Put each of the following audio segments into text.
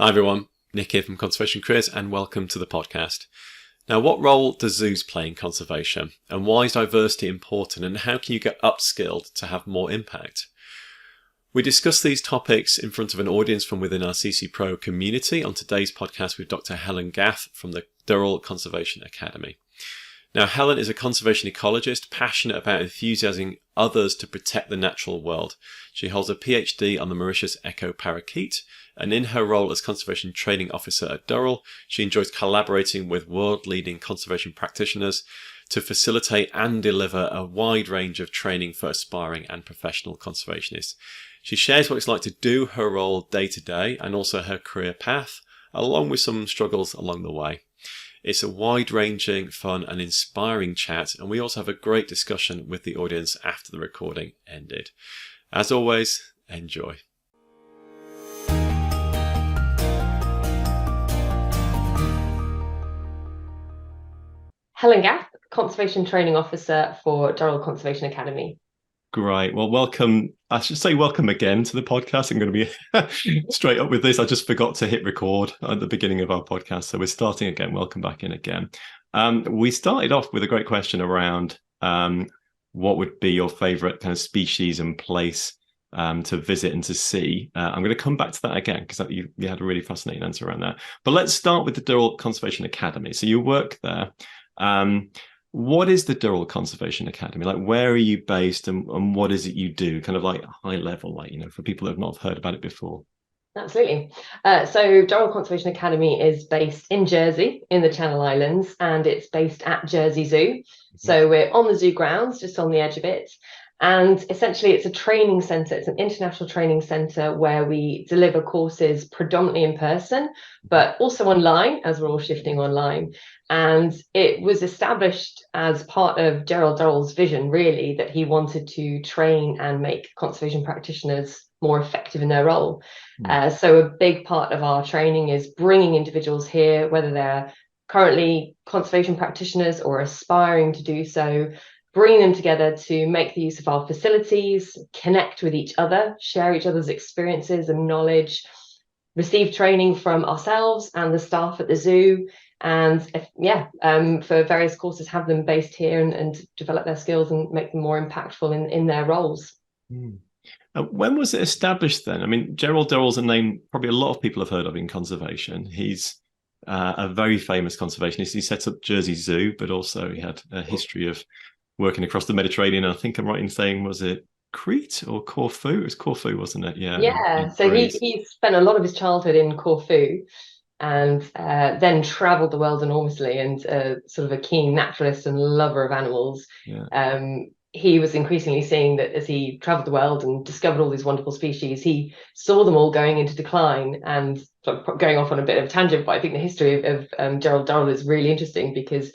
Hi everyone, Nick here from Conservation Careers and welcome to the podcast. Now, what role does zoos play in conservation and why is diversity important and how can you get upskilled to have more impact? We discuss these topics in front of an audience from within our CC Pro community on today's podcast with Dr Helen Gath from the Durrell Conservation Academy. Now, Helen is a conservation ecologist passionate about enthusiasing others to protect the natural world. She holds a PhD on the Mauritius Echo parakeet, and in her role as conservation training officer at Durrell, she enjoys collaborating with world-leading conservation practitioners to facilitate and deliver a wide range of training for aspiring and professional conservationists. She shares what it's like to do her role day to day and also her career path, along with some struggles along the way. It's a wide-ranging, fun and inspiring chat, and we also have a great discussion with the audience after the recording ended. As always, enjoy. Helen Gath, Conservation Training Officer for Durrell Conservation Academy. Great. Well, welcome. I should say welcome again to the podcast. I'm going to be straight up with this. I just forgot to hit record at the beginning of our podcast. So we're starting again. Welcome back in again. We started off with a great question around what would be your favorite kind of species and place to visit and to see. I'm going to come back to that again because you had a really fascinating answer around that. But let's start with the Durrell Conservation Academy. So you work there. What is the Durrell Conservation Academy? Like, where are you based and what is it you do? Kind of like high level, like, for people who have not heard about it before. Absolutely. So Durrell Conservation Academy is based in Jersey, in the Channel Islands, and it's based at Jersey Zoo. So we're on the zoo grounds, just on the edge of it. And essentially, it's a training centre. It's an international training centre where we deliver courses predominantly in person, but also online, as we're all shifting online. And it was established as part of Gerald Durrell's vision, really, that he wanted to train and make conservation practitioners more effective in their role. So a big part of our training is bringing individuals here, whether they're currently conservation practitioners or aspiring to do so, bringing them together to make the use of our facilities, connect with each other, share each other's experiences and knowledge, receive training from ourselves and the staff at the zoo, and for various courses, have them based here and develop their skills and make them more impactful in their roles. When was it established then? I mean, Gerald Durrell's a name probably a lot of people have heard of in conservation. He's a very famous conservationist. He set up Jersey Zoo, but also he had a history of working across the Mediterranean. I think I'm right in saying, was it Crete or Corfu? It was Corfu, wasn't it? Yeah. So he spent a lot of his childhood in Corfu and then travelled the world enormously, and sort of a keen naturalist and lover of animals. He was increasingly seeing that as he travelled the world and discovered all these wonderful species, he saw them all going into decline. And going off on a bit of a tangent, but I think the history of Gerald Durrell is really interesting because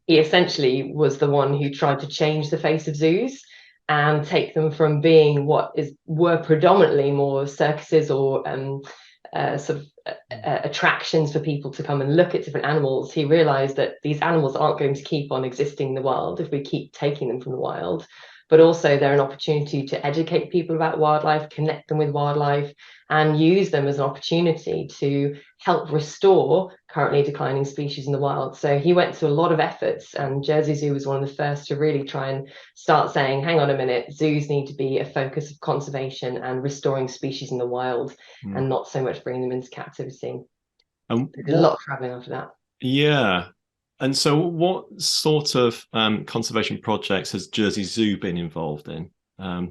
he essentially was the one who tried to change the face of zoos and take them from being were predominantly more circuses or attractions for people to come and look at different animals. He realized that these animals aren't going to keep on existing in the wild if we keep taking them from the wild, but also they're an opportunity to educate people about wildlife, connect them with wildlife, and use them as an opportunity to help restore currently declining species in the wild. So he went to a lot of efforts, and Jersey Zoo was one of the first to really try and start saying, hang on a minute, zoos need to be a focus of conservation and restoring species in the wild and not so much bringing them into captivity. And a lot of traveling after that. Yeah. And so what sort of conservation projects has Jersey Zoo been involved in?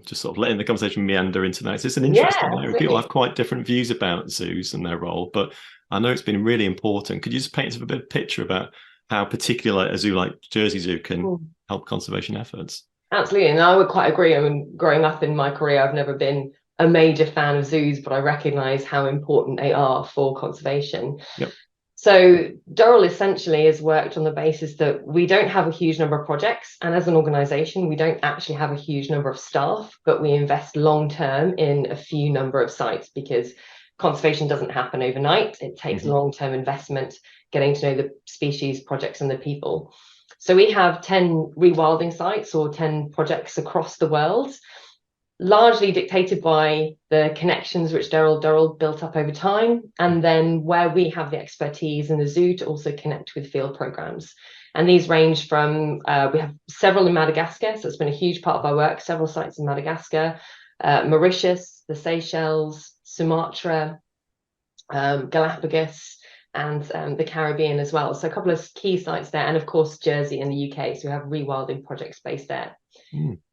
Just sort of letting the conversation meander into that. It's an interesting area. People have quite different views about zoos and their role, but I know it's been really important. Could you just paint us a bit of a picture about how particular a zoo like Jersey Zoo can help conservation efforts? Absolutely. And I would quite agree. I mean, growing up in my career, I've never been a major fan of zoos, but I recognise how important they are for conservation. Yep. So Durrell essentially has worked on the basis that we don't have a huge number of projects, and as an organisation we don't actually have a huge number of staff, but we invest long term in a few number of sites because conservation doesn't happen overnight. It takes long-term investment, getting to know the species, projects and the people. So we have 10 rewilding sites or 10 projects across the world. largely dictated by the connections which Gerald Durrell built up over time, and then where we have the expertise in the zoo to also connect with field programs. And these range from, we have several in Madagascar, so it's been a huge part of our work, several sites in Madagascar, Mauritius, the Seychelles, Sumatra, Galapagos, and the Caribbean as well. So a couple of key sites there, and of course Jersey in the UK. So we have rewilding projects based there.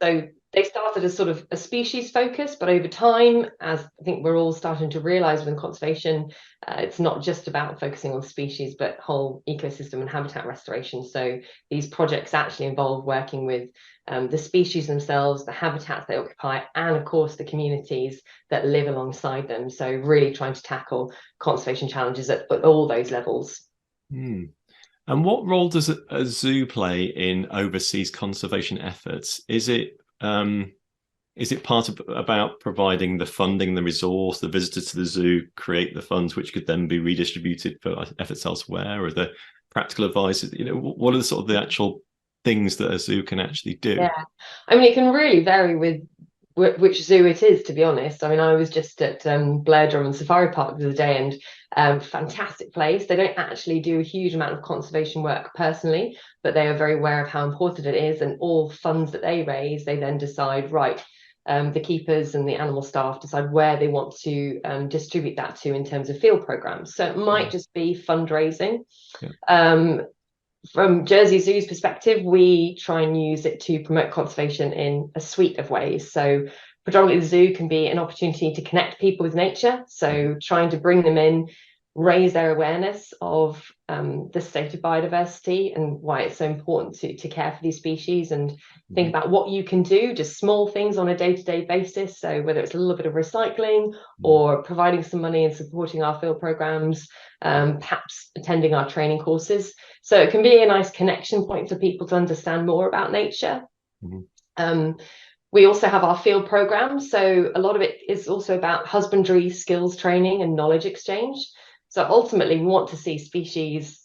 So they started as sort of a species focus, but over time, as I think we're all starting to realize within conservation, it's not just about focusing on species, but whole ecosystem and habitat restoration. So these projects actually involve working with the species themselves, the habitats they occupy, and of course the communities that live alongside them. So really trying to tackle conservation challenges at all those levels. And what role does a zoo play in overseas conservation efforts? Is it part of about providing the funding, the resource, the visitors to the zoo create the funds which could then be redistributed for efforts elsewhere, or the practical advice? What are the sort of the actual things that a zoo can actually do? Yeah, I mean, it can really vary with which zoo it is, to be honest. I mean, I was just at Blair Drummond Safari Park the other day, and fantastic place. They don't actually do a huge amount of conservation work personally, but they are very aware of how important it is, and all funds that they raise, they then decide, right, the keepers and the animal staff decide where they want to distribute that to in terms of field programs. So it might just be fundraising. From Jersey Zoo's perspective, we try and use it to promote conservation in a suite of ways. So predominantly the zoo can be an opportunity to connect people with nature. So trying to bring them in, raise their awareness of the state of biodiversity and why it's so important to care for these species, and think about what you can do, just small things on a day-to-day basis. So whether it's a little bit of recycling or providing some money and supporting our field programs, perhaps attending our training courses. So it can be a nice connection point for people to understand more about nature. We also have our field programs. So a lot of it is also about husbandry, skills training, and knowledge exchange. So ultimately, we want to see species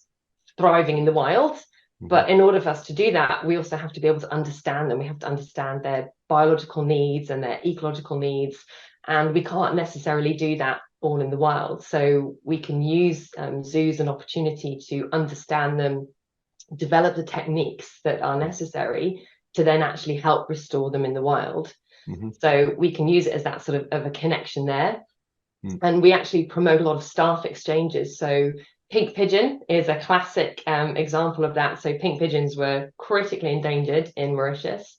thriving in the wild. But in order for us to do that, we also have to be able to understand them. We have to understand their biological needs and their ecological needs. And we can't necessarily do that all in the wild. So we can use zoos as an opportunity to understand them, develop the techniques that are necessary to then actually help restore them in the wild. So we can use it as that sort of a connection there. And we actually promote a lot of staff exchanges. So pink pigeon is a classic example of that. So pink pigeons were critically endangered in Mauritius.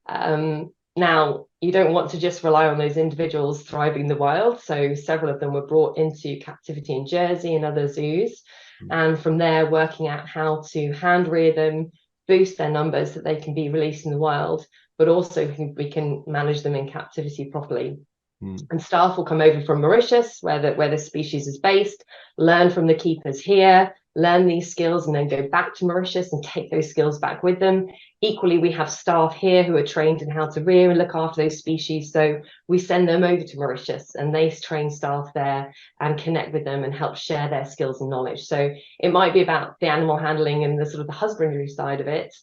Now, you don't want to just rely on those individuals thriving in the wild. So several of them were brought into captivity in Jersey and other zoos. And from there, working out how to hand rear them, boost their numbers so that they can be released in the wild, but also we can manage them in captivity properly. And staff will come over from Mauritius, where the species is based, learn from the keepers here, learn these skills, and then go back to Mauritius and take those skills back with them. Equally, we have staff here who are trained in how to rear and look after those species. So we send them over to Mauritius, and they train staff there and connect with them and help share their skills and knowledge. So it might be about the animal handling and the sort of the husbandry side of it.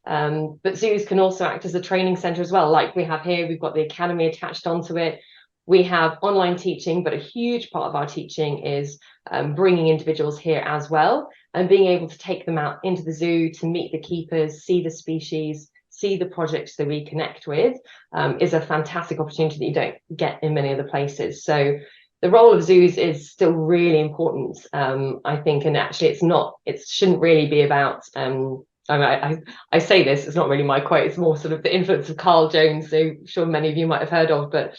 But zoos can also act as a training center as well. Like we have here, we've got the academy attached onto it. We have online teaching, but a huge part of our teaching is bringing individuals here as well, and being able to take them out into the zoo to meet the keepers, see the species, see the projects that we connect with, is a fantastic opportunity that you don't get in many other places. So the role of zoos is still really important, I think, and actually it shouldn't really be about, I say this, it's not really my quote, it's more sort of the influence of Carl Jones, who I'm sure many of you might have heard of, but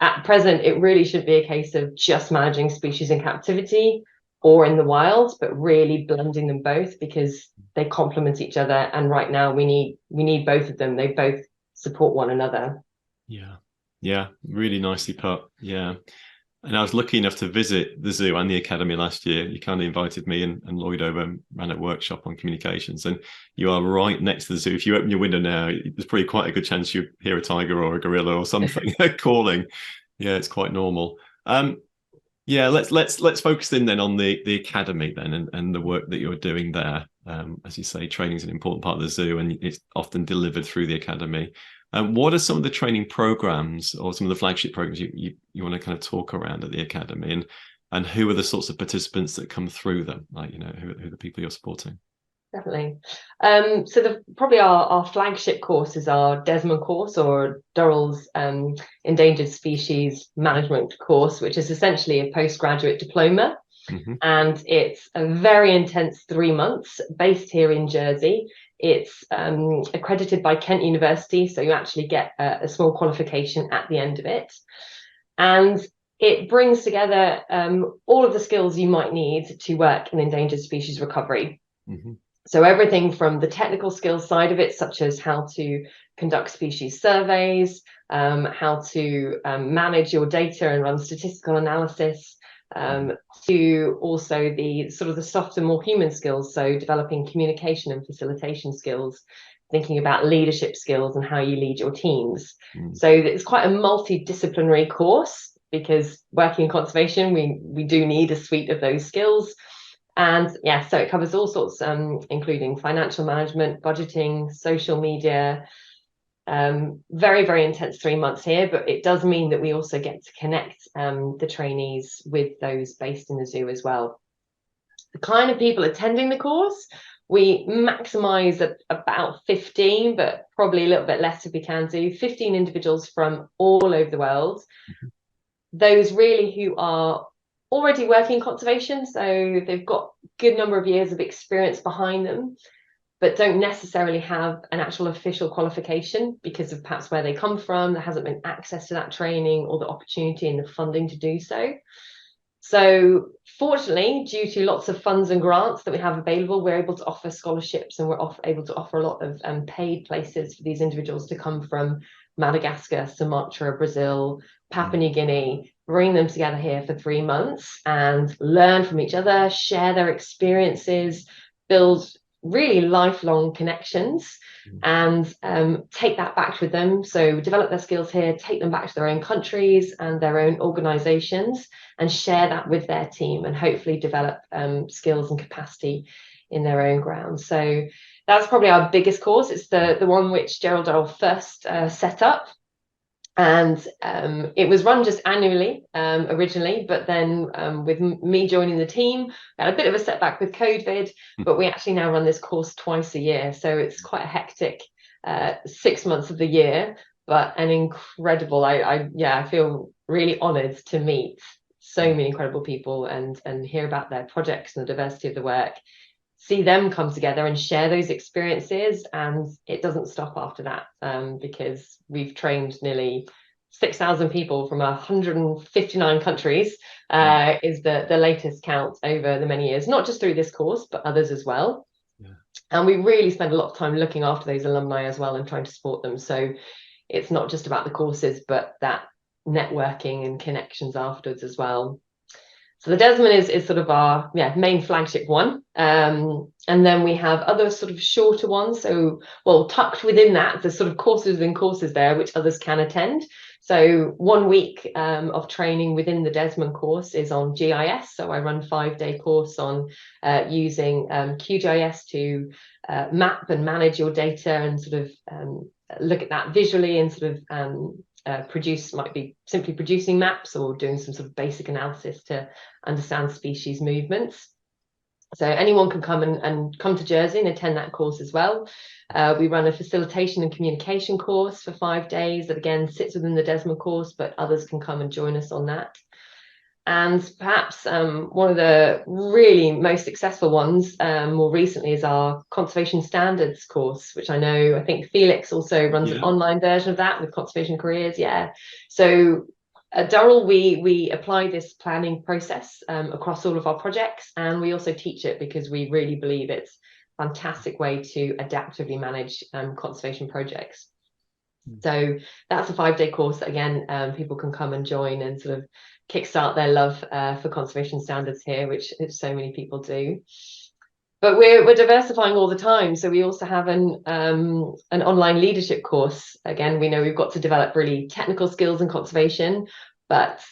at present, it really should be a case of just managing species in captivity or in the wild, but really blending them both because they complement each other. And right now we need both of them. They both support one another. Yeah, really nicely put. Yeah. And I was lucky enough to visit the zoo and the academy last year. You kind of invited me and Lloyd over and ran a workshop on communications. And you are right next to the zoo. If you open your window now, there's probably quite a good chance you hear a tiger or a gorilla or something calling. Yeah, it's quite normal. Yeah, let's focus in then on the academy then and the work that you're doing there. As you say, training is an important part of the zoo, and it's often delivered through the academy. What are some of the training programs or some of the flagship programs you want to kind of talk around at the Academy, and who are the sorts of participants that come through them? Like, you know, who are the people you're supporting? Definitely. So probably our flagship course is our Desmond course, or Durrell's Endangered Species Management course, which is essentially a postgraduate diploma. Mm-hmm. And it's a very intense 3 months based here in Jersey. It's accredited by Kent University, so you actually get a small qualification at the end of it. And it brings together all of the skills you might need to work in endangered species recovery. Mm-hmm. So everything from the technical skills side of it, such as how to conduct species surveys, how to manage your data and run statistical analysis, to also the sort of the softer, more human skills. So developing communication and facilitation skills, thinking about leadership skills and how you lead your teams. So it's quite a multidisciplinary course, because working in conservation, we do need a suite of those skills. And yeah, so it covers all sorts, including financial management, budgeting, social media. Very, very intense 3 months here, but it does mean that we also get to connect the trainees with those based in the zoo as well. The kind of people attending the course, we maximize at about 15, but probably a little bit less if we can do. 15 individuals from all over the world. Mm-hmm. Those really who are already working in conservation, so they've got a good number of years of experience behind them, but don't necessarily have an actual official qualification because of perhaps where they come from. There hasn't been access to that training or the opportunity and the funding to do so. So fortunately, due to lots of funds and grants that we have available, we're able to offer scholarships, and we're able to offer a lot of paid places for these individuals to come from Madagascar, Sumatra, Brazil, Papua New Guinea, bring them together here for 3 months and learn from each other, share their experiences, build really lifelong connections, and take that back with them. So develop their skills here, take them back to their own countries and their own organizations, and share that with their team, and hopefully develop skills and capacity in their own ground. So that's probably our biggest course. It's the one which Gerald Durrell first set up. And it was run just annually originally, but then with me joining the team, we had a bit of a setback with COVID, but we actually now run this course twice a year. So it's quite a hectic 6 months of the year, but an incredible, I feel really honoured to meet so many incredible people and hear about their projects and the diversity of the work, see them come together and share those experiences. And it doesn't stop after that, because we've trained nearly 6,000 people from 159 countries, is the latest count over the many years, not just through this course, but others as well. Yeah. And we really spend a lot of time looking after those alumni as well and trying to support them. So it's not just about the courses, but that networking and connections afterwards as well. So the Desmond is sort of our main flagship one. And then we have other sort of shorter ones. So, well, tucked within that, there's sort of courses within courses there, which others can attend. So 1 week of training within the Desmond course is on GIS. So I run a 5-day course on using QGIS to map and manage your data and sort of look at that visually and sort of produce, might be simply producing maps or doing some sort of basic analysis to understand species movements. So anyone can come and come to Jersey and attend that course as well. We run a facilitation and communication course for 5 days that again sits within the Desmond course, but others can come and join us on that. And perhaps one of the really most successful ones more recently is our conservation standards course, which I think Felix also runs an online version of that with Conservation Careers. So at Durrell, we apply this planning process across all of our projects, and we also teach it because we really believe it's a fantastic way to adaptively manage conservation projects. So that's a 5-day course that again people can come and join and sort of kickstart their love for conservation standards here, which so many people do. But we're diversifying all the time. So we also have an online leadership course. Again, we know we've got to develop really technical skills in conservation, but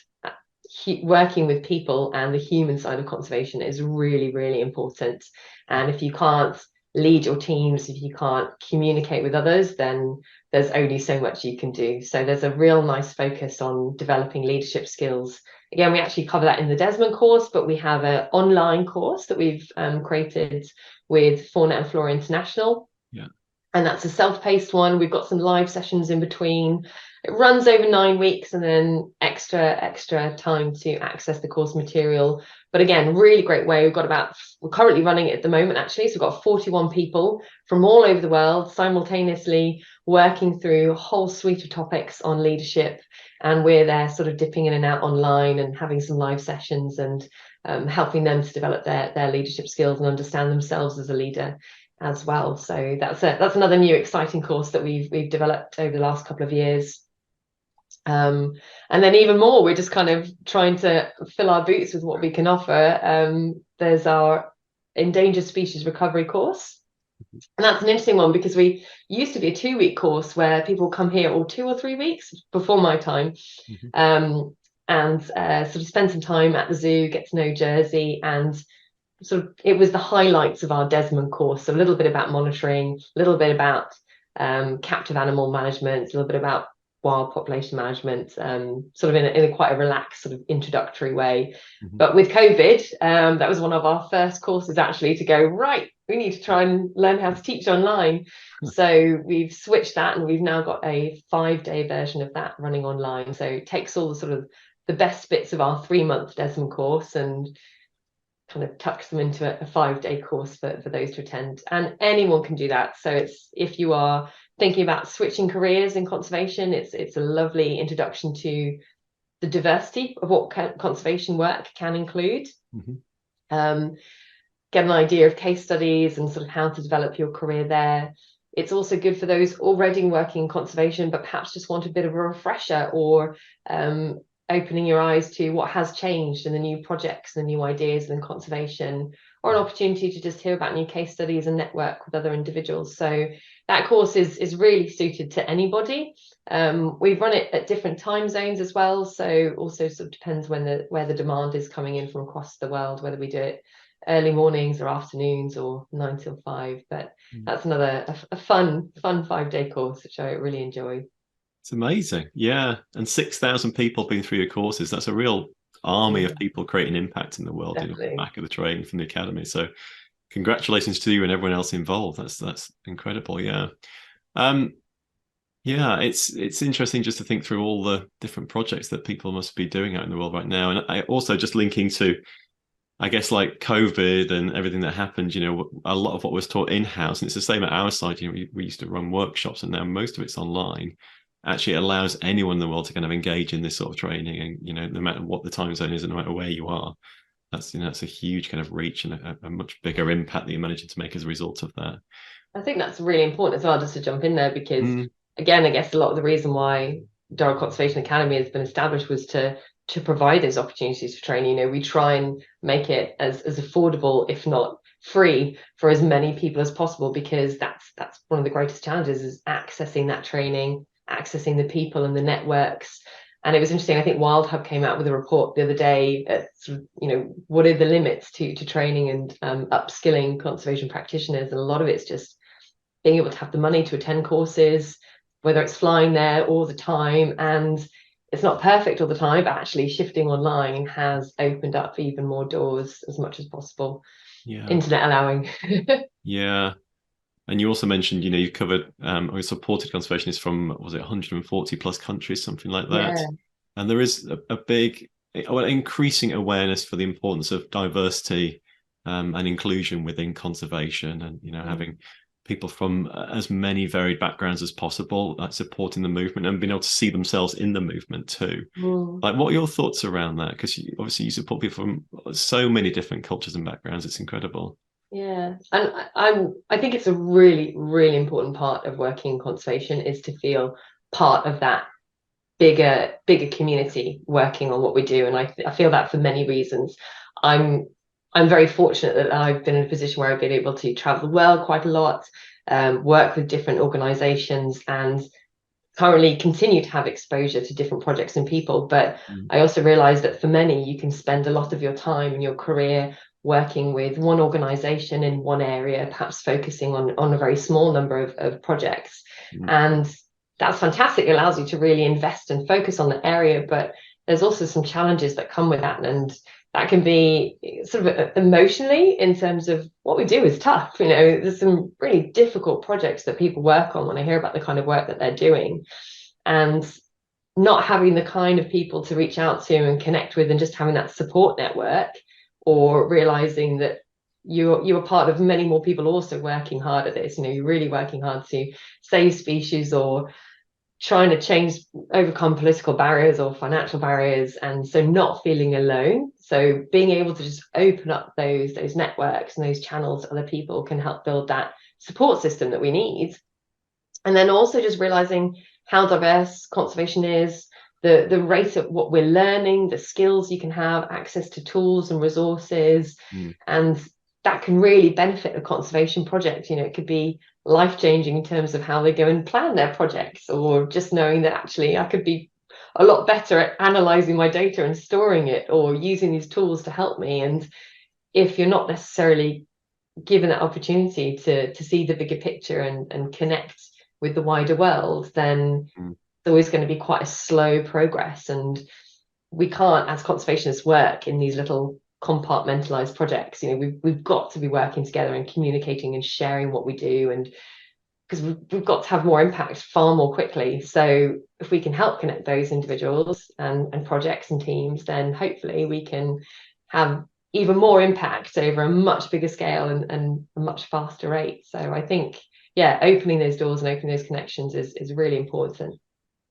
working with people and the human side of conservation is really, really important. And if you can't lead your teams, if you can't communicate with others, then there's only so much you can do. So there's a real nice focus on developing leadership skills. Again, we actually cover that in the Desmond course, but we have an online course that we've created with Fauna and Flora International. Yeah. And that's a self-paced one. We've got some live sessions in between. It runs over 9 weeks and then extra time to access the course material. But again, really great way. We're currently running it at the moment, actually. So we've got 41 people from all over the world simultaneously working through a whole suite of topics on leadership. And we're there sort of dipping in and out online and having some live sessions and helping them to develop their leadership skills and understand themselves as a leader as well. So that's another new exciting course that we've developed over the last couple of years. And then even more, we're just kind of trying to fill our boots with what we can offer. There's our endangered species recovery course. And that's an interesting one because we used to be a 2-week course where people come here all 2 or 3 weeks before my time. And sort of spend some time at the zoo, get to know Jersey, and sort of it was the highlights of our Desmond course. So a little bit about monitoring, a little bit about captive animal management, a little bit about wild population management, sort of in a quite a relaxed sort of introductory way. But with COVID, that was one of our first courses actually to go, right, we need to try and learn how to teach online. So we've switched that and we've now got a 5-day version of that running online. So it takes all the sort of the best bits of our 3-month Desmond course and kind of tucks them into a 5-day course for those to attend. And anyone can do that. So it's, if you are thinking about switching careers in conservation, it's a lovely introduction to the diversity of what conservation work can include. Get an idea of case studies and sort of how to develop your career there. It's also good for those already working in conservation, but perhaps just want a bit of a refresher or opening your eyes to what has changed and the new projects and the new ideas in conservation, or an opportunity to just hear about new case studies and network with other individuals. So that course is really suited to anybody. We've run it at different time zones as well. So also sort of depends where the demand is coming in from across the world, whether we do it early mornings or afternoons or 9 till 5. But that's another a fun 5-day course, which I really enjoy. It's amazing. Yeah. And 6,000 people been through your courses. That's a real army of people creating impact in the world, you know, back of the training from the academy. So congratulations to you and everyone else involved. That's incredible. Yeah. Yeah, it's interesting just to think through all the different projects that people must be doing out in the world right now. And I also just linking to, I guess, like COVID and everything that happened, you know, a lot of what was taught in-house, and it's the same at our side, you know, we used to run workshops and now most of it's online. Actually allows anyone in the world to kind of engage in this sort of training, and you know, no matter what the time zone is and no matter where you are, that's, you know, that's a huge kind of reach and a much bigger impact that you're managing to make as a result of that. I think that's really important as well, just to jump in there, because again, I guess a lot of the reason why Durrell Conservation Academy has been established was to provide those opportunities for training. You know, we try and make it as affordable, if not free, for as many people as possible, because that's one of the greatest challenges, is accessing that training, accessing the people and the networks. And it was interesting, I think Wild Hub came out with a report the other day, sort of, you know, what are the limits to training and upskilling conservation practitioners, and a lot of it's just being able to have the money to attend courses, whether it's flying there all the time, and it's not perfect all the time, but actually shifting online has opened up even more doors as much as possible, internet allowing. Yeah. And you also mentioned, you know, you've covered or supported conservationists from, was it 140 plus countries, something like that. Yeah. And there is a big, increasing awareness for the importance of diversity and inclusion within conservation, and, you know, having people from as many varied backgrounds as possible, like supporting the movement and being able to see themselves in the movement too. Like, what are your thoughts around that? Because obviously you support people from so many different cultures and backgrounds. It's incredible. Yeah, and I think it's a really, really important part of working in conservation is to feel part of that bigger community working on what we do. And I feel that for many reasons. I'm very fortunate that I've been in a position where I've been able to travel the world quite a lot, work with different organizations, and currently continue to have exposure to different projects and people. But I also realize that for many, you can spend a lot of your time in your career working with one organization in one area, perhaps focusing on a very small number of projects. And that's fantastic. It allows you to really invest and focus on the area, but there's also some challenges that come with that, and that can be sort of emotionally, in terms of what we do is tough. There's some really difficult projects that people work on when I hear about the kind of work that they're doing, and not having the kind of people to reach out to and connect with, and just having that support network, or realizing that you're part of many more people also working hard at this. You're really working hard to save species, or trying to overcome political barriers or financial barriers, and so not feeling alone. So being able to just open up those networks and those channels to other people can help build that support system that we need. And then also just realizing how diverse conservation is, the rate of what we're learning, the skills you can have, access to tools and resources, and that can really benefit a conservation project. It could be life-changing in terms of how they go and plan their projects, or just knowing that actually I could be a lot better at analyzing my data and storing it, or using these tools to help me. And if you're not necessarily given that opportunity to see the bigger picture and connect with the wider world, then it's always going to be quite a slow progress. And we can't, as conservationists, work in these little compartmentalized projects. We've got to be working together and communicating and sharing what we do, and because we've got to have more impact far more quickly. So if we can help connect those individuals and projects and teams, then hopefully we can have even more impact over a much bigger scale and a much faster rate. So I think, opening those doors and opening those connections is really important.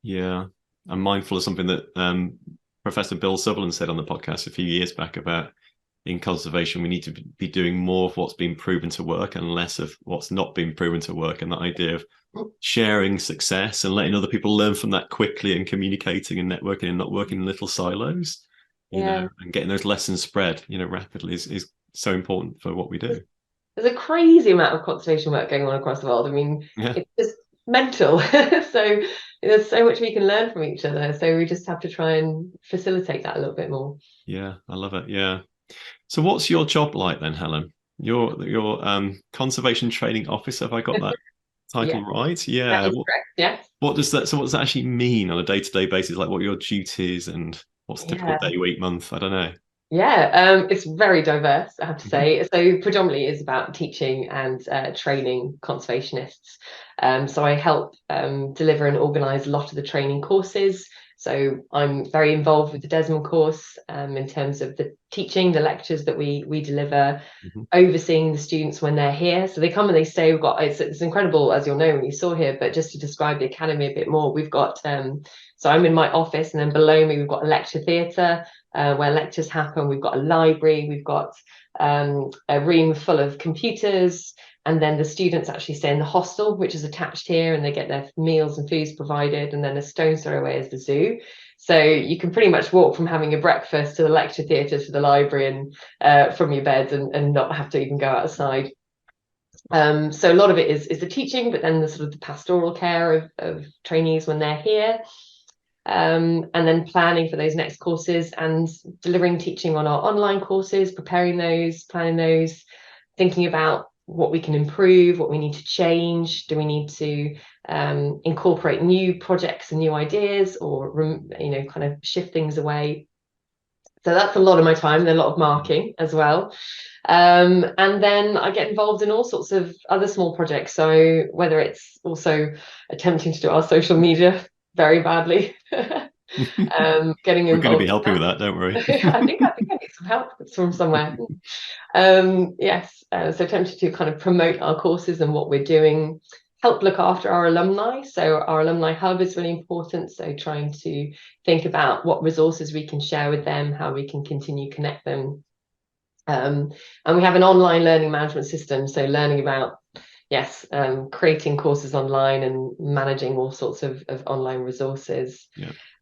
Yeah, I'm mindful of something that Professor Bill Sutherland said on the podcast a few years back about, in conservation, we need to be doing more of what's been proven to work and less of what's not been proven to work. And that idea of sharing success and letting other people learn from that quickly, and communicating and networking, and not working in little silos, you know, and getting those lessons spread, rapidly is so important for what we do. There's a crazy amount of conservation work going on across the world. I mean, it's just mental. So there's so much we can learn from each other. So we just have to try and facilitate that a little bit more. Yeah, I love it. Yeah. So what's your job like then, Helen? You're conservation training officer. Have I got that title right? Yeah. That is correct. Yeah. What does that actually mean on a day-to-day basis? Like, what are your duties, and what's a typical day, week, month? I don't know. Yeah, it's very diverse, I have to say. So predominantly is about teaching and training conservationists. So I help deliver and organise a lot of the training courses. So I'm very involved with the Desmond course in terms of the teaching, the lectures that we deliver, overseeing the students when they're here. So they come and they stay. We've got, it's incredible, as you'll know when you saw here, but just to describe the academy a bit more, we've got, so I'm in my office, and then below me we've got a lecture theatre where lectures happen. We've got a library, we've got a room full of computers, and then the students actually stay in the hostel, which is attached here, and they get their meals and foods provided, and then a stone's throw away is the zoo. So you can pretty much walk from having a breakfast to the lecture theatre to the library, and from your bed, and not have to even go outside. So a lot of it is the teaching, but then the sort of the pastoral care of trainees when they're here. And then planning for those next courses, and delivering teaching on our online courses, preparing those, planning those, thinking about what we can improve, what we need to change. Do we need to incorporate new projects and new ideas, or kind of shift things away? So that's a lot of my time, and a lot of marking as well. And then I get involved in all sorts of other small projects. So whether it's also attempting to do our social media very badly, getting involved. We're going to be helping with that, don't worry. I think I need some help from somewhere. Yes, so attempting to kind of promote our courses and what we're doing, help look after our alumni. So our alumni hub is really important. So trying to think about what resources we can share with them, how we can continue to connect them. And we have an online learning management system. So learning about, creating courses online and managing all sorts of online resources.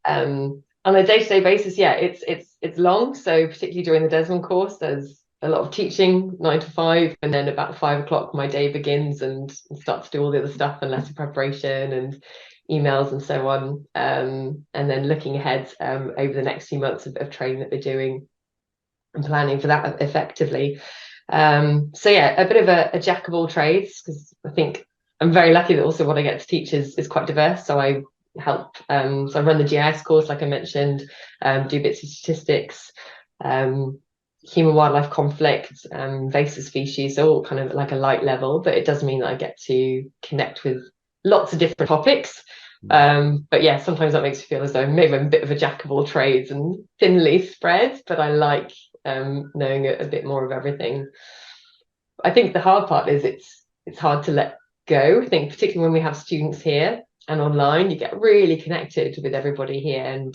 On a day-to-day basis, it's long. So particularly during the Desmond course, there's a lot of teaching, 9 to 5, and then about 5 o'clock my day begins and starts to do all the other stuff and lesson preparation and emails and so on. And then looking ahead over the next few months of training that we're doing and planning for that effectively. A bit of a jack of all trades, because I think I'm very lucky that also what I get to teach is quite diverse. So I help, so I run the GIS course, like I mentioned, do bits of statistics, human wildlife conflict, invasive species, so all kind of like a light level, but it does mean that I get to connect with lots of different topics. But yeah, sometimes that makes me feel as though maybe I'm a bit of a jack of all trades and thinly spread, but I like knowing a bit more of everything. I think the hard part is it's hard to let go. I think particularly when we have students here and online, you get really connected with everybody here, and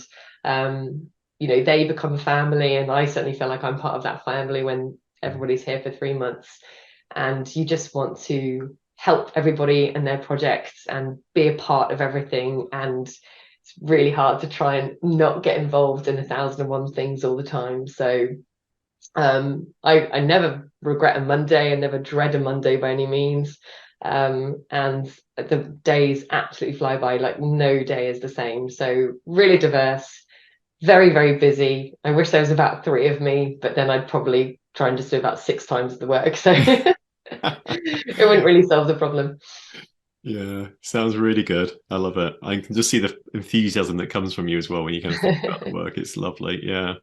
they become a family, and I certainly feel like I'm part of that family when everybody's here for 3 months, and you just want to help everybody and their projects and be a part of everything. And it's really hard to try and not get involved in 1,001 things all the time. So I never regret a Monday. I never dread a Monday by any means. And the days absolutely fly by, like no day is the same. So really diverse, very, very busy. I wish there was about 3 of me, but then I'd probably try and just do about 6 times the work. So it wouldn't really solve the problem. Yeah, sounds really good. I love it. I can just see the enthusiasm that comes from you as well when you kind of think about the work. It's lovely. Yeah.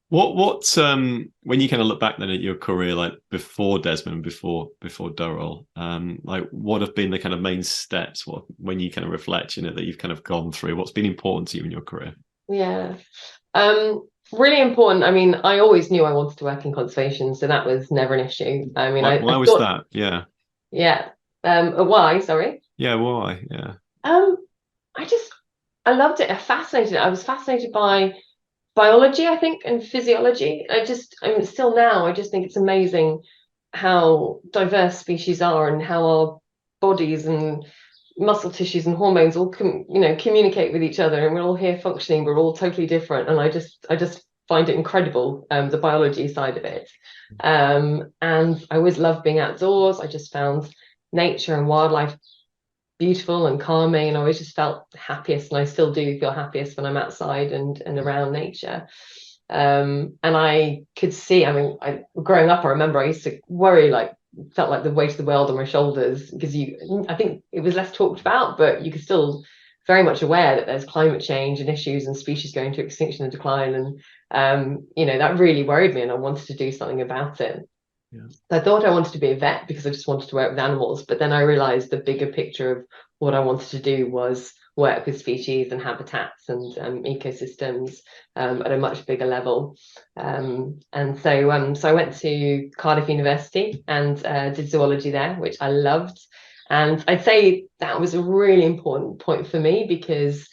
What when you kind of look back then at your career, like before Desmond, before Durrell, like what have been the kind of main steps? What when you kind of reflect, that you've kind of gone through? What's been important to you in your career? Yeah, really important. I mean, I always knew I wanted to work in conservation, so that was never an issue. I mean, Why I was thought, that? Yeah. yeah. Why? Sorry. Yeah. Why? Yeah. Um, I loved it. I was fascinated by biology, I think, and physiology. I mean, still now, I just think it's amazing how diverse species are and how our bodies and muscle tissues and hormones all communicate with each other, and we're all here functioning. We're all totally different, and I just find it incredible, the biology side of it. And I always loved being outdoors. I just found nature and wildlife beautiful and calming, and I always just felt happiest, and I still do feel happiest when I'm outside and around nature. And I could see, I mean, growing up, I remember I used to worry, like felt like the weight of the world on my shoulders, because I think it was less talked about, but you could still very much aware that there's climate change and issues and species going to extinction and decline, and that really worried me, and I wanted to do something about it. Yeah. I thought I wanted to be a vet because I just wanted to work with animals, but then I realized the bigger picture of what I wanted to do was work with species and habitats and ecosystems at a much bigger level. And so I went to Cardiff University and did zoology there, which I loved. And I'd say that was a really important point for me, because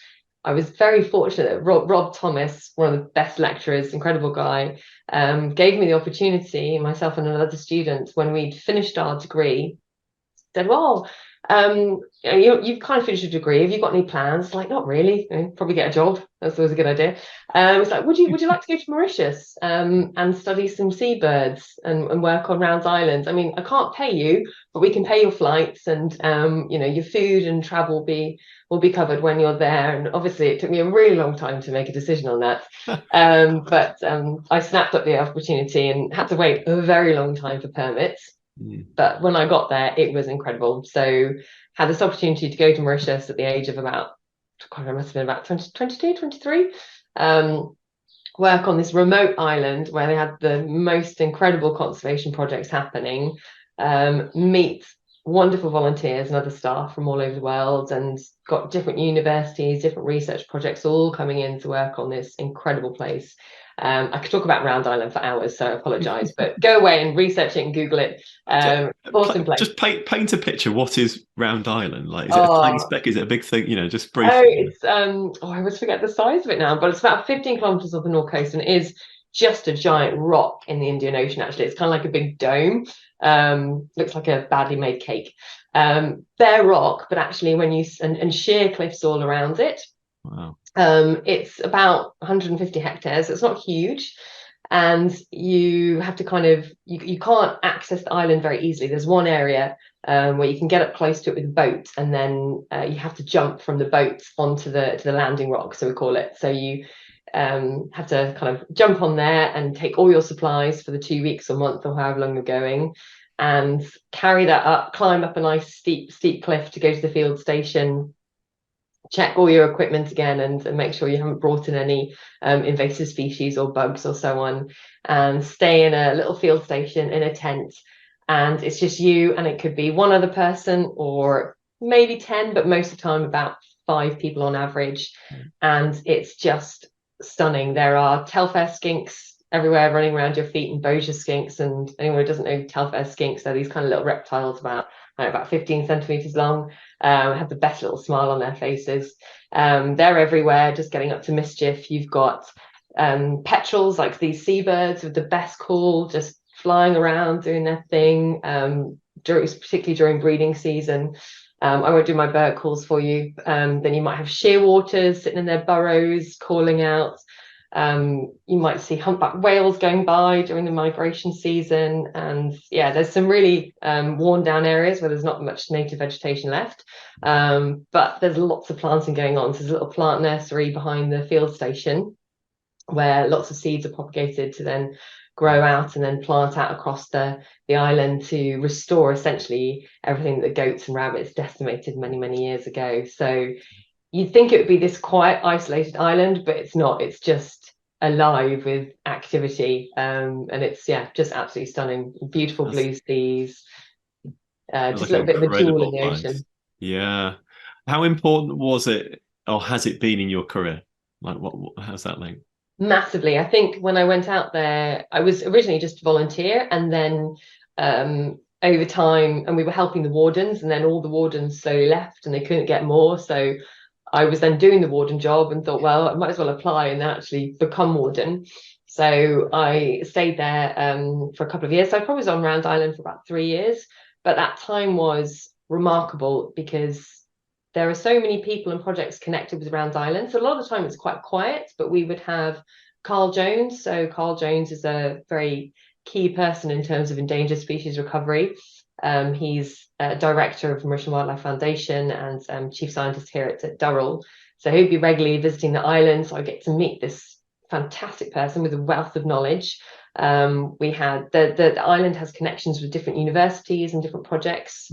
I was very fortunate that Rob Thomas, one of the best lecturers, incredible guy, gave me the opportunity, myself and another student, when we'd finished our degree, said, well, you've kind of finished your degree. Have you got any plans? Like, not really. Probably get a job. That's always a good idea. It's like, would you like to go to Mauritius and study some seabirds and work on Round Island? I mean, I can't pay you, but we can pay your flights, and your food and travel will be covered when you're there. And obviously, it took me a really long time to make a decision on that. But I snapped up the opportunity and had to wait a very long time for permits. But when I got there, it was incredible. So had this opportunity to go to Mauritius at the age of about, I must have been about 22, 23, work on this remote island where they had the most incredible conservation projects happening, meet wonderful volunteers and other staff from all over the world, and got different universities, different research projects all coming in to work on this incredible place. I could talk about Round Island for hours, so I apologise, but go away and research it and Google it. Awesome place. Just paint a picture. What is Round Island? Like, is it a tiny speck? Is it a big thing? Just briefly. It's I always forget the size of it now, but it's about 15 kilometers off the north coast, and it is just a giant rock in the Indian Ocean. Actually, it's kind of like a big dome. Looks like a badly made cake. Bare rock, but actually, when you and sheer cliffs all around it. Wow. It's about 150 hectares. It's not huge, and you have to kind of you can't access the island very easily. There's one area where you can get up close to it with a boat, and then you have to jump from the boat onto the landing rock, so we call it. So you have to kind of jump on there and take all your supplies for the 2 weeks or month or however long you're going. and carry that up, climb up a nice steep cliff to go to the field station, check all your equipment again, and make sure you haven't brought in any invasive species or bugs or so on, and stay in a little field station in a tent. And it's just you, and it could be one other person or maybe 10, but most of the time about 5 people on average. And it's just stunning. There are telfair skinks everywhere running around your feet, and Bossier skinks. And anyone who doesn't know telfair skinks, they're these kind of little reptiles about 15 centimeters long, have the best little smile on their faces. They're everywhere, just getting up to mischief. You've got petrels, like these seabirds with the best call, just flying around doing their thing, particularly during breeding season. I won't do my bird calls for you. Then you might have shearwaters sitting in their burrows calling out. You might see humpback whales going by during the migration season. And yeah, there's some really worn down areas where there's not much native vegetation left. But there's lots of planting going on. So there's a little plant nursery behind the field station where lots of seeds are propagated to then grow out and then plant out across the island to restore essentially everything that goats and rabbits decimated many, many years ago. So you'd think it would be this quiet, isolated island, but it's not. It's just alive with activity. And it's, just absolutely stunning. Beautiful blue seas. Just like a little bit of a jewel in the place. ocean. Yeah. How important was it, or has it been in your career? Like, how's that linked? Massively. I think when I went out there, I was originally just a volunteer, and then over time, and we were helping the wardens, and then all the wardens slowly left and they couldn't get more. So I was then doing the warden job and thought, well, I might as well apply and actually become warden. So I stayed there for a couple of years. So I probably was on Round Island for about 3 years, but that time was remarkable because there are so many people and projects connected with Round Island. So a lot of the time it's quite quiet, but we would have Carl Jones. So Carl Jones is a very key person in terms of endangered species recovery. He's director of Mauritius Wildlife Foundation and chief scientist here at Durrell. So he'd be regularly visiting the island. So I get to meet this fantastic person with a wealth of knowledge. We had the island has connections with different universities and different projects,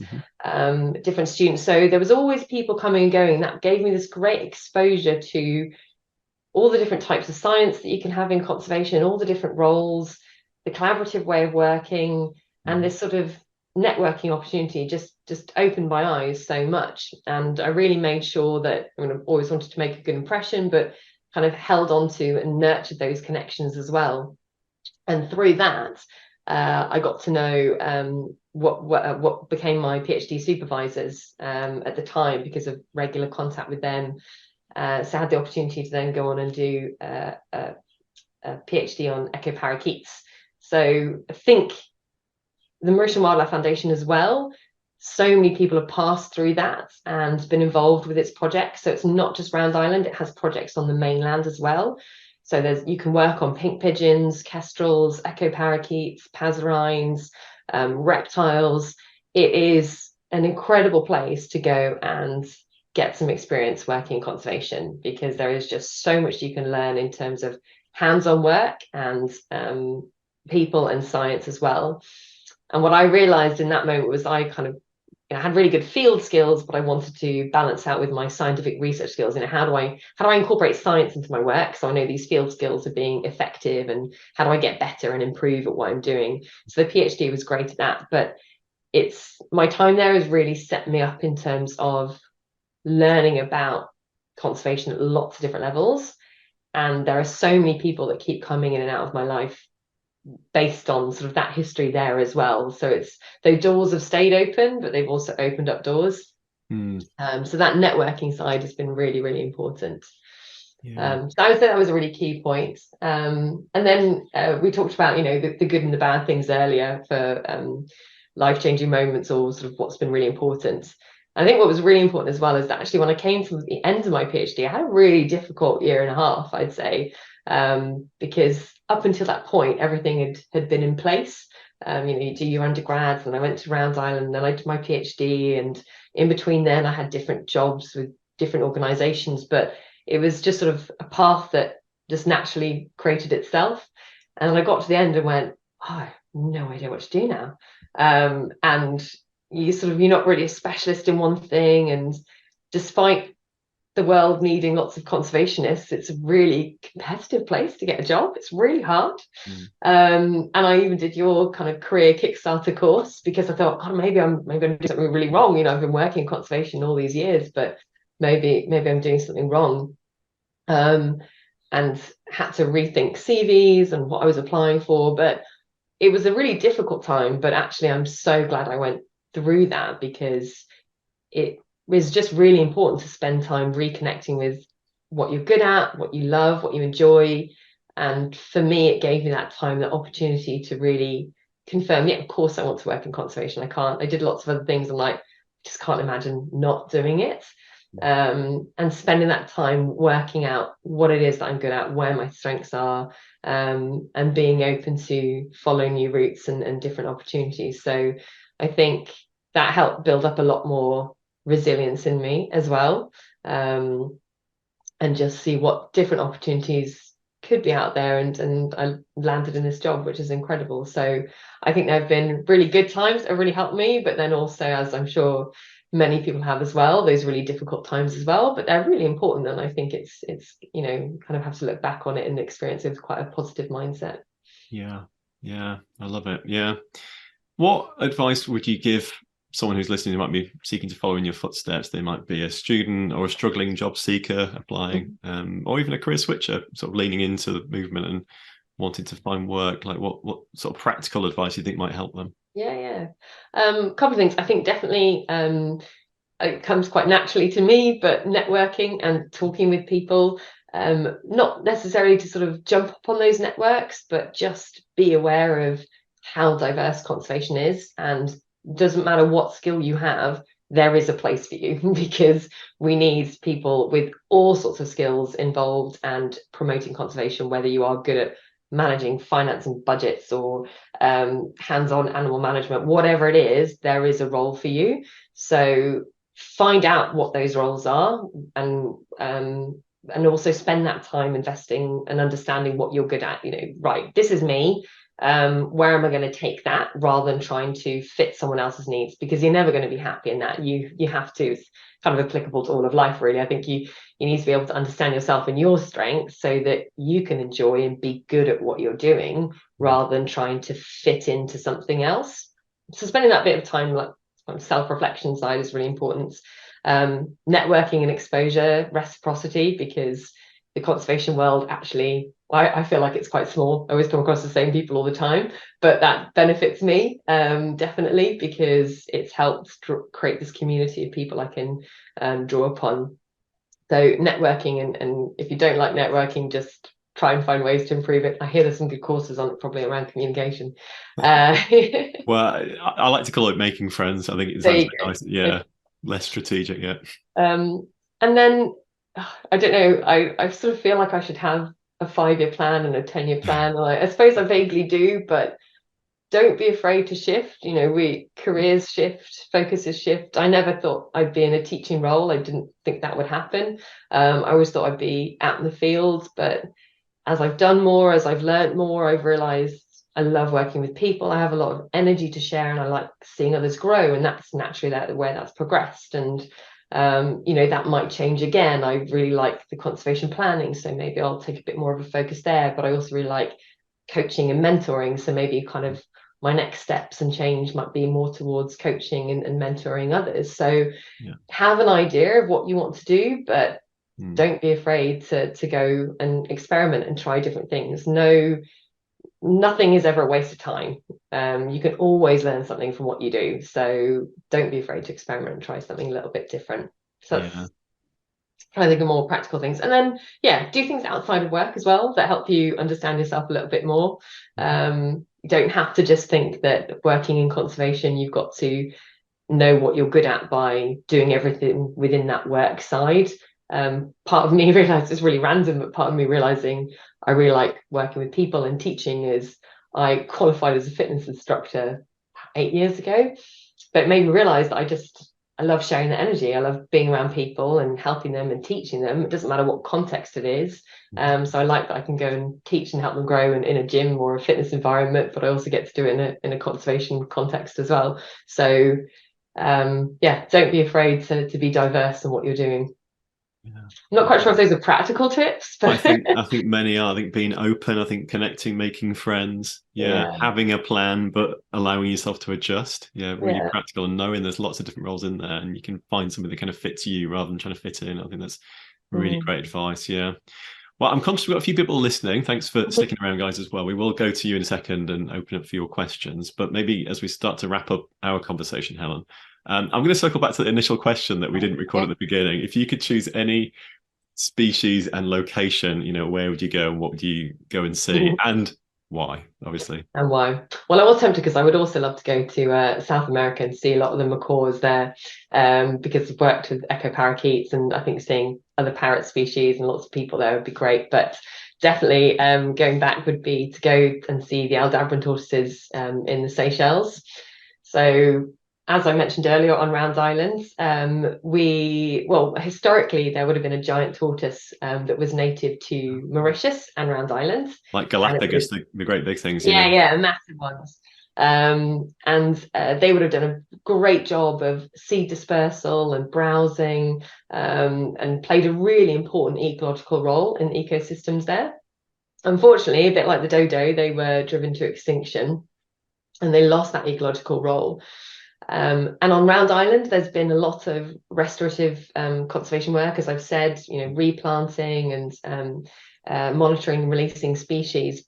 different students. So there was always people coming and going. That gave me this great exposure to all the different types of science that you can have in conservation, all the different roles, the collaborative way of working, and this sort of networking opportunity just opened my eyes so much. And I really made sure that, I've always wanted to make a good impression, but kind of held on to and nurtured those connections as well. And through that, I got to know what became my PhD supervisors at the time because of regular contact with them. So I had the opportunity to then go on and do a PhD on echo parakeets. So I think the Mauritius Wildlife Foundation as well, so many people have passed through that and been involved with its projects. So it's not just Round Island, it has projects on the mainland as well. So you can work on pink pigeons, kestrels, echo parakeets, passerines, reptiles. It is an incredible place to go and get some experience working in conservation, because there is just so much you can learn in terms of hands-on work and people and science as well. And what I realized in that moment was I kind of had really good field skills, but I wanted to balance out with my scientific research skills. How do I incorporate science into my work so I know these field skills are being effective, and how do I get better and improve at what I'm doing? So the PhD was great at that, but my time there has really set me up in terms of learning about conservation at lots of different levels. And there are so many people that keep coming in and out of my life based on sort of that history there as well. So those doors have stayed open, but they've also opened up doors. So that networking side has been really, really important. So I would say that was a really key point. And then we talked about, the good and the bad things earlier for life-changing moments, or sort of what's been really important. I think what was really important as well is that actually when I came to the end of my PhD, I had a really difficult year and a half, I'd say, because up until that point, everything had been in place. You do your undergrads, and I went to Round Island, and then I did my PhD, and in between then I had different jobs with different organizations, but it was just sort of a path that just naturally created itself. And I got to the end and went, oh, I have no idea what to do now. And you're not really a specialist in one thing, and despite the world needing lots of conservationists, it's a really competitive place to get a job. It's really hard. And I even did your kind of career Kickstarter course because I thought, oh, maybe I'm doing something really wrong. I've been working in conservation all these years, but maybe I'm doing something wrong. And had to rethink CVs and what I was applying for. But it was a really difficult time. But actually, I'm so glad I went through that, because it was just really important to spend time reconnecting with what you're good at, what you love, what you enjoy. And for me, it gave me that time, that opportunity to really confirm, yeah, of course I want to work in conservation. I did lots of other things. I'm like, just can't imagine not doing it. And spending that time working out what it is that I'm good at, where my strengths are, and being open to following new routes and different opportunities. So I think that helped build up a lot more resilience in me as well, and just see what different opportunities could be out there, and I landed in this job, which is incredible. So I think there have been really good times that have really helped me, but then also, as I'm sure many people have as well, those really difficult times as well, but they're really important. And I think it's kind of have to look back on it and experience it with quite a positive mindset. Yeah, I love it. Yeah. What advice would you give someone who's listening who might be seeking to follow in your footsteps? They might be a student or a struggling job seeker applying, or even a career switcher, sort of leaning into the movement and wanting to find work. Like what sort of practical advice you think might help them? Yeah. Couple of things. I think definitely it comes quite naturally to me, but networking and talking with people, not necessarily to sort of jump up on those networks, but just be aware of how diverse conservation is, and doesn't matter what skill you have, there is a place for you because we need people with all sorts of skills involved and promoting conservation, whether you are good at managing finance and budgets or hands-on animal management, whatever it is, there is a role for you. So find out what those roles are, and also spend that time investing and understanding what you're good at. Right, this is me. Where am I going to take that, rather than trying to fit someone else's needs, because you're never going to be happy in that. You have to, it's kind of applicable to all of life, really. I think you need to be able to understand yourself and your strengths so that you can enjoy and be good at what you're doing, rather than trying to fit into something else. So spending that bit of time, like self-reflection side, is really important. Networking and exposure, reciprocity, because the conservation world, actually, I feel like it's quite small. I always come across the same people all the time, but that benefits me, definitely, because it's helped create this community of people I can draw upon. So networking, and if you don't like networking, just try and find ways to improve it. I hear there's some good courses on it, probably around communication. Well, I like to call it making friends. I think it's actually nice. Yeah, less strategic. Yeah. And then I don't know. I sort of feel like I should have a 5-year plan and a 10-year plan. I suppose I vaguely do, but don't be afraid to shift. Careers shift, focuses shift. I never thought I'd be in a teaching role. I didn't think that would happen. I always thought I'd be out in the field, but as I've done more, as I've learned more, I've realized I love working with people. I have a lot of energy to share, and I like seeing others grow, and that's naturally where that's progressed. And that might change again. I really like the conservation planning, so maybe I'll take a bit more of a focus there. But I also really like coaching and mentoring, so maybe kind of my next steps and change might be more towards coaching and mentoring others. So have an idea of what you want to do, but don't be afraid to go and experiment and try different things. Nothing is ever a waste of time. You can always learn something from what you do. So don't be afraid to experiment and try something a little bit different. So that's I think, are more practical things. And then, do things outside of work as well that help you understand yourself a little bit more. You don't have to just think that working in conservation, you've got to know what you're good at by doing everything within that work side. Part of me realized, it's really random, but part of me realizing I really like working with people and teaching is I qualified as a fitness instructor 8 years ago, but it made me realize that I love sharing the energy. I love being around people and helping them and teaching them. It doesn't matter what context it is. So I like that I can go and teach and help them grow in a gym or a fitness environment, but I also get to do it in a conservation context as well. So yeah, don't be afraid to be diverse in what you're doing. Yeah. I'm not quite sure if those are practical tips, but I think many are. I think being open, I think connecting, making friends, yeah, having a plan, but allowing yourself to adjust. Yeah, really yeah. practical and knowing there's lots of different roles in there and you can find something that kind of fits you rather than trying to fit in. I think that's really Mm. great advice. Yeah. Well, I'm conscious we've got a few people listening. Thanks for sticking around, guys, as well. We will go to you in a second and open up for your questions. But maybe as we start to wrap up our conversation, Helen, I'm going to circle back to the initial question that we didn't record at the beginning. If you could choose any species and location, where would you go and what would you go and see and why, obviously? And why? Well, I was tempted because I would also love to go to South America and see a lot of the macaws there, because I've worked with echo parakeets, and I think seeing other parrot species and lots of people there would be great. But definitely going back would be to go and see the Aldabran tortoises in the Seychelles. So as I mentioned earlier on Round Island, historically there would have been a giant tortoise that was native to Mauritius and Round Island. Like And it Galapagos, the great big things, yeah, massive ones. And they would have done a great job of seed dispersal and browsing, and played a really important ecological role in ecosystems there. Unfortunately, a bit like the dodo, they were driven to extinction and they lost that ecological role. And on Round Island, there's been a lot of restorative conservation work, as I've said, replanting and monitoring and releasing species,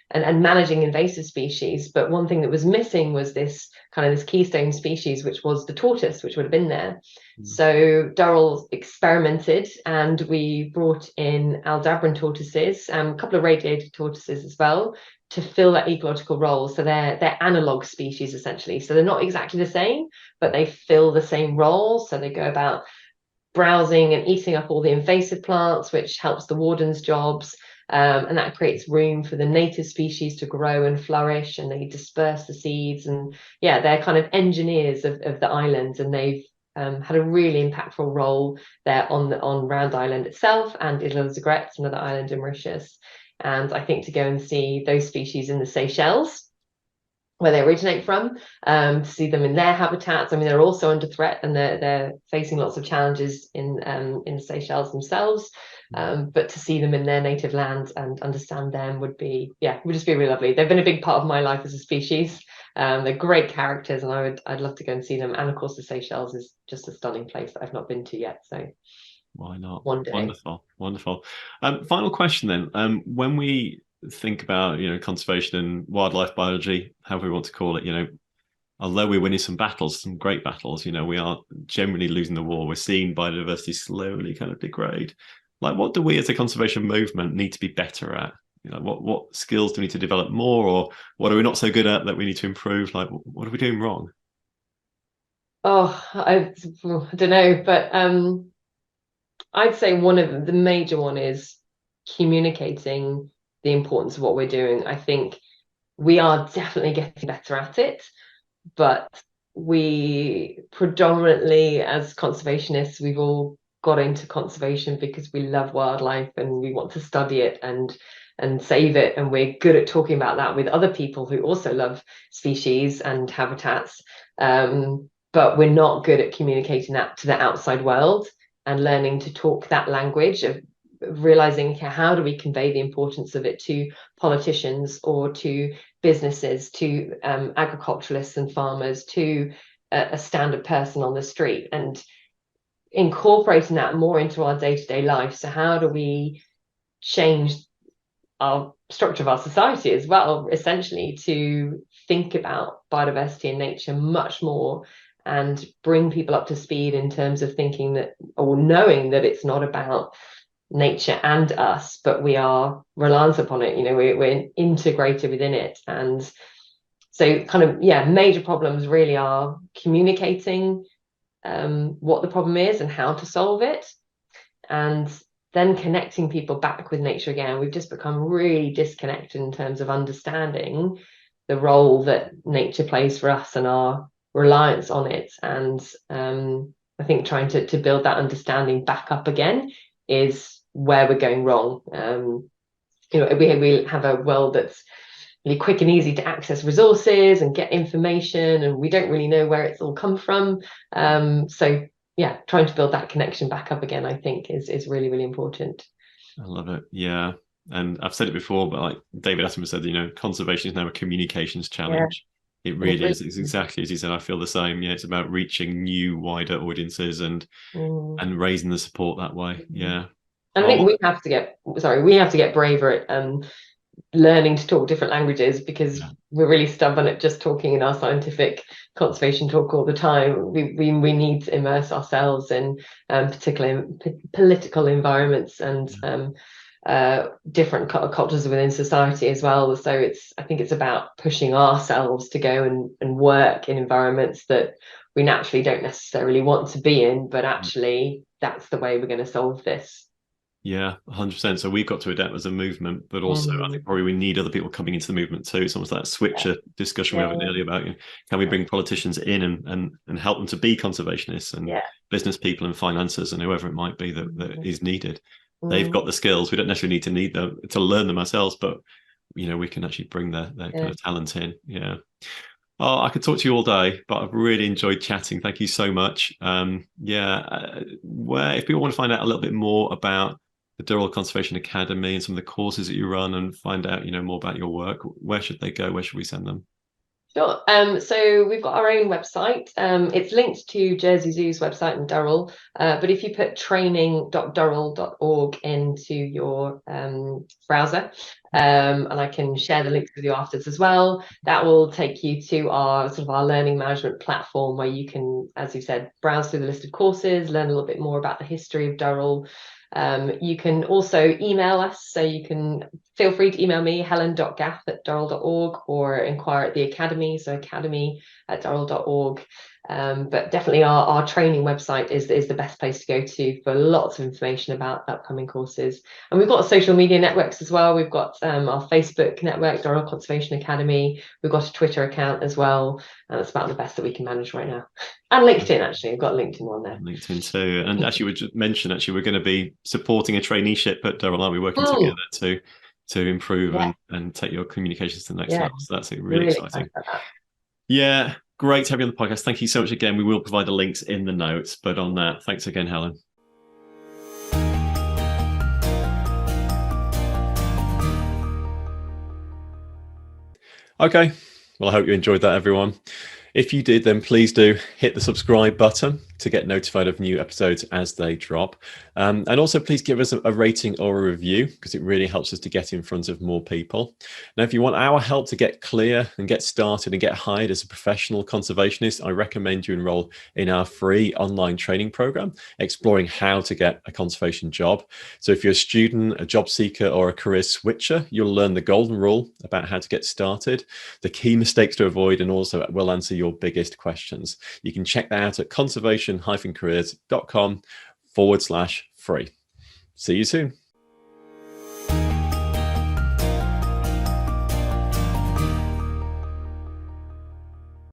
and managing invasive species. But one thing that was missing was this keystone species, which was the tortoise, which would have been there. So Durrell experimented, and we brought in Aldabran tortoises, a couple of radiated tortoises as well, to fill that ecological role. So they're analog species essentially. So they're not exactly the same, but they fill the same role. So they go about browsing and eating up all the invasive plants, which helps the warden's jobs. And that creates room for the native species to grow and flourish, and they disperse the seeds. And yeah, they're kind of engineers of the island, and they've had a really impactful role there on Round Island itself and Îles Zagrets, another island in Mauritius. And I think to go and see those species in the Seychelles, where they originate from, to see them in their habitats. I mean, they're also under threat, and they're facing lots of challenges in the Seychelles themselves. But to see them in their native land and understand them would just be really lovely. They've been a big part of my life as a species. They're great characters, and I'd love to go and see them. And of course, the Seychelles is just a stunning place that I've not been to yet. So why not? one day. Wonderful. Final question then. When we think about conservation and wildlife biology, however we want to call it, although we're winning some battles, some great battles, we are generally losing the war. We're seeing biodiversity slowly kind of degrade. Like, what do we as a conservation movement need to be better at? What skills do we need to develop more, or what are we not so good at that we need to improve? Like, what are we doing wrong? Oh, I don't know, but I'd say one of the major one is communicating the importance of what we're doing. I think we are definitely getting better at it, but we predominantly, as conservationists, we've all got into conservation because we love wildlife and we want to study it and save it, and we're good at talking about that with other people who also love species and habitats, but we're not good at communicating that to the outside world and learning to talk that language of realizing how do we convey the importance of it to politicians or to businesses, to agriculturalists and farmers, to a standard person on the street, and incorporating that more into our day-to-day life. So how do we change our structure of our society as well, essentially, to think about biodiversity and nature much more and bring people up to speed in terms of thinking that, or knowing that it's not about nature and us, but we are reliant upon it. We're integrated within it. And so major problems really are communicating what the problem is and how to solve it, and then connecting people back with nature again. We've just become really disconnected in terms of understanding the role that nature plays for us and our reliance on it. And I think trying to build that understanding back up again is where we're going wrong. We have a world that's really quick and easy to access resources and get information, and we don't really know where it's all come from. So yeah, trying to build that connection back up again, I think is really, really important. I love it. Yeah. And I've said it before, but like David Attenborough said, conservation is now a communications challenge. It really is. It's exactly as you said. I feel the same. Yeah, it's about reaching new, wider audiences and raising the support that way. Yeah. And I think we have to get braver at learning to talk different languages, because we're really stubborn at just talking in our scientific conservation talk all the time. We need to immerse ourselves in particularly political environments and different cultures within society as well. So I think it's about pushing ourselves to go and work in environments that we naturally don't necessarily want to be in, but actually that's the way we're going to solve this. Yeah, 100%. So we've got to adapt as a movement, but also I think probably we need other people coming into the movement too. It's almost that switcher discussion we had earlier about can we bring politicians in and help them to be conservationists and business people and financiers and whoever it might be that is needed. They've got the skills. We don't necessarily need them to learn them ourselves, but we can actually bring their kind of talent in. Yeah. Oh, I could talk to you all day, but I've really enjoyed chatting. Thank you so much. Where if people want to find out a little bit more about the Durrell Conservation Academy and some of the courses that you run and find out, more about your work, where should they go? Where should we send them? Sure. So we've got our own website. It's linked to Jersey Zoo's website and Durrell. But if you put training.durrell.org into your browser, and I can share the links with you afterwards as well, that will take you to our learning management platform, where you can, as you said, browse through the list of courses, learn a little bit more about the history of Durrell. You can also email us, so you can feel free to email me, helen.gath@durrell.org, or inquire at the Academy, so academy@durrell.org. But definitely our training website is the best place to go to for lots of information about upcoming courses. And we've got social media networks as well. We've got our Facebook network, Durrell Conservation Academy. We've got a Twitter account as well, and that's about the best that we can manage right now. And LinkedIn, actually, we've got LinkedIn on there. LinkedIn too. And actually, we just mentioned we're going to be supporting a traineeship at Durrell. Are we working together to improve and take your communications to the next level? So that's really exciting. Yeah, great to have you on the podcast. Thank you so much again. We will provide the links in the notes. But on that, thanks again, Helen. Okay. Well, I hope you enjoyed that, everyone. If you did, then please do hit the subscribe button to get notified of new episodes as they drop. And also please give us a rating or a review, because it really helps us to get in front of more people. Now, if you want our help to get clear and get started and get hired as a professional conservationist, I recommend you enroll in our free online training program, exploring how to get a conservation job. So if you're a student, a job seeker, or a career switcher, you'll learn the golden rule about how to get started, the key mistakes to avoid, and also we'll answer your biggest questions. You can check that out at conservation-careers.com/free. See you soon.